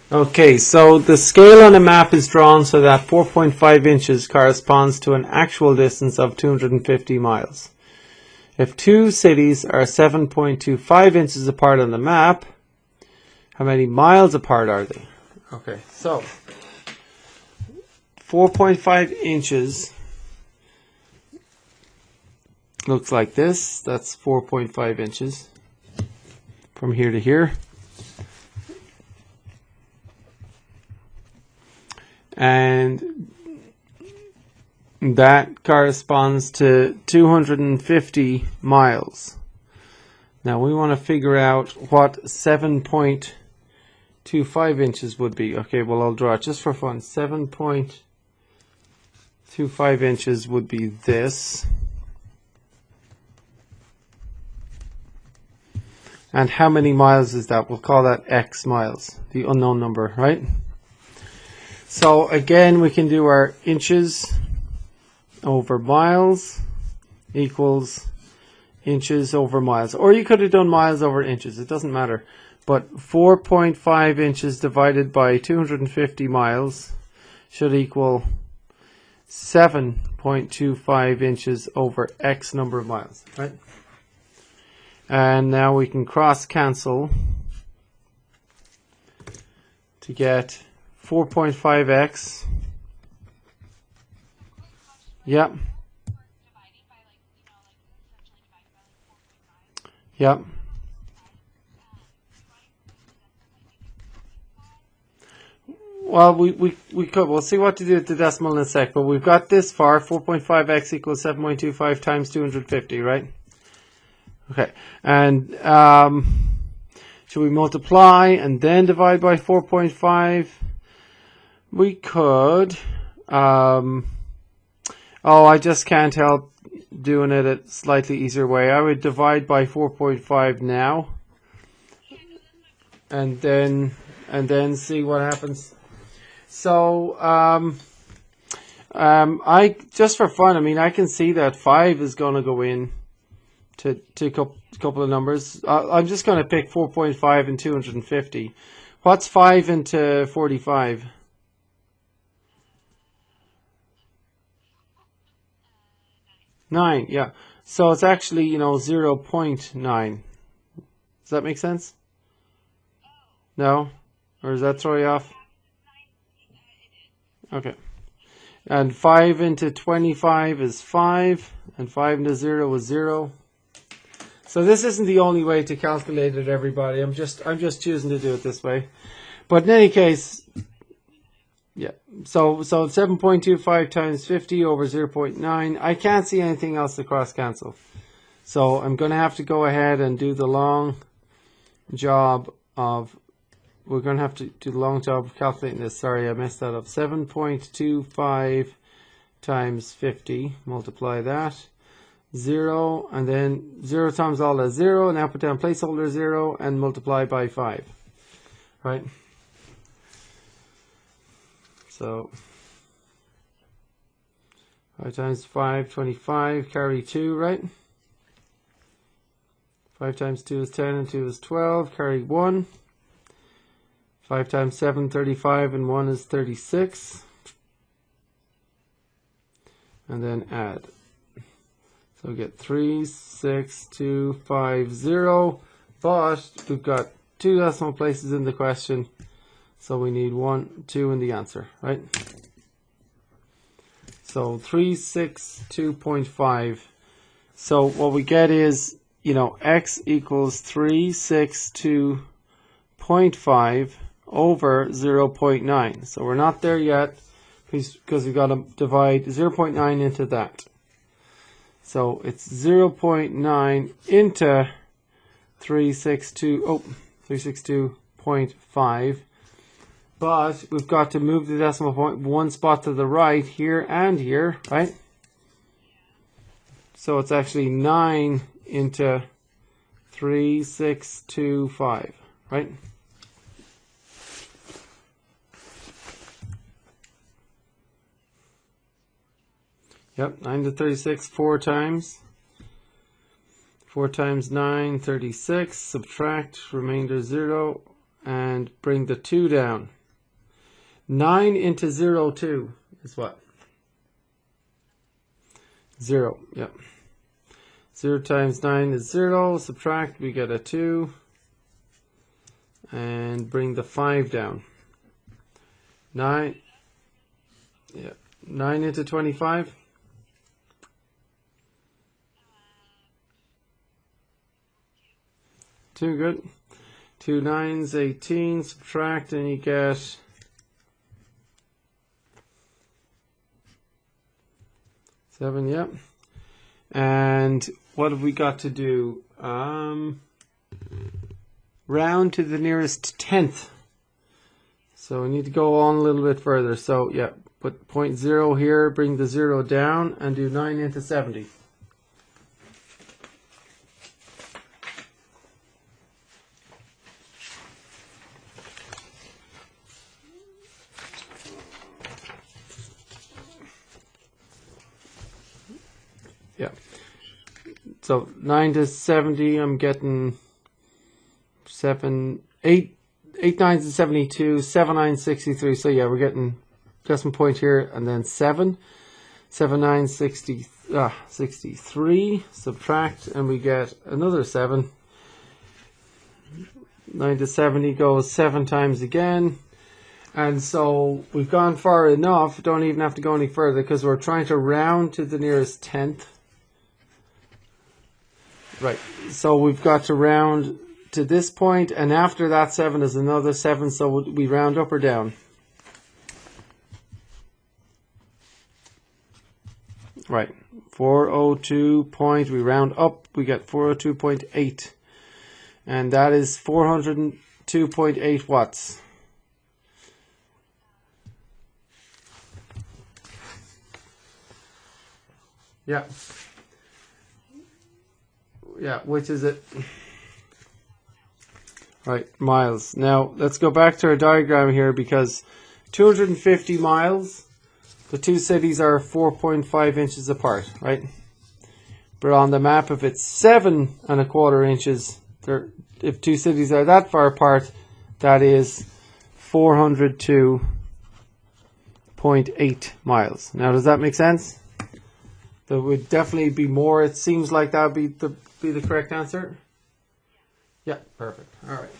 Okay, so the scale on a map is drawn so that 4.5 inches corresponds to an actual distance of 250 miles. If two cities are 7.25 inches apart on the map, how many miles apart are they? Okay, so 4.5 inches looks like this. That's 4.5 inches from here to here. And that corresponds to 250 miles. Now we want to figure out what 7.25 inches would be. Okay, well I'll draw it just for fun. 7.25 inches would be this. And how many miles is that? We'll call that X miles, the unknown number, right? So again, we can do our inches over miles equals inches over miles. Or you could have done miles over inches. It doesn't matter. But 4.5 inches divided by 250 miles should equal 7.25 inches over X number of miles, right? And now we can cross cancel to get 4.5x. Yep. Yep. Well, we could. We'll see what to do with the decimal in a sec, but we've got this far. 4.5x equals 7.25 times 250, right? Okay. And should we multiply and then divide by 4.5? We could. Oh, I just can't help doing it a slightly easier way. I would divide by 4.5 now, and then see what happens. So, I just for fun, I mean, I can see that 5 is going to go in to a couple of numbers. I'm just going to pick 4.5 and 250. What's 5 into 45? 9, yeah. So it's actually, 0.9. Does that make sense? No? Or does that throw you off? Okay. And 5 into 25 is 5, and 5 into 0 is 0. So this isn't the only way to calculate it, everybody. I'm just choosing to do it this way. But in any case, yeah. So 7.25 times 50 over 0.9. I can't see anything else to cross cancel. So I'm going to have to go ahead and do the long job of, we're going to have to do the long job of calculating this. Sorry, I messed that up. 7.25 times 50, multiply that. 0, and then 0 times all is 0. Now put down placeholder 0 and multiply by 5. Right? So 5 times 5, 25, carry 2, right? 5 times 2 is 10 and 2 is 12, carry 1. 5 times 7, 35, and 1 is 36. And then add. So we get 3, 6, 2, 5, 0. But we've got 2 decimal places in the question. So we need 1, 2 in the answer, right? So 362.5. So what we get is, x equals 362.5 over 0.9. So we're not there yet because we've got to divide 0.9 into that. So it's 0.9 into 362.5. But we've got to move the decimal point one spot to the right here and here, right? So it's actually 9 into 3625, right? Yep, 9 to 36, 4 times. 4 times 9, 36. Subtract, remainder 0, and bring the 2 down. 9 into 0, 2 is what? 0, yep. 0 times 9 is 0. Subtract, we get a 2. And bring the 5 down. 9. Yeah. 9 into 25. 2, good. 2 9s, 18. Subtract, and you get 7, yep. And what have we got to do? Round to the nearest tenth. So we need to go on a little bit further. So yeah, put 0.0 here, bring the 0 down, and do 9 into 70. Yeah. So 9 to 70, I'm getting 8 9s is 72, 7 9s 63. So yeah, we're getting decimal point here, and then 7 9 63. Subtract, and we get another 7. 9 to 70 goes 7 times again, and so we've gone far enough. Don't even have to go any further because we're trying to round to the nearest tenth. Right. So we've got to round to this point, and after that 7 is another 7, so we round up or down. Right, 402 point, we round up, we get 402.8, and that is 402.8 watts. Yeah. Yeah, which is it? Right, miles. Now, let's go back to our diagram here, because 250 miles, the two cities are 4.5 inches apart, right? But on the map, if it's 7 1/4 inches, if two cities are that far apart, that is 402.8 miles. Now, does that make sense? There would definitely be more. It seems like that would be the correct answer. Yeah, perfect. All right.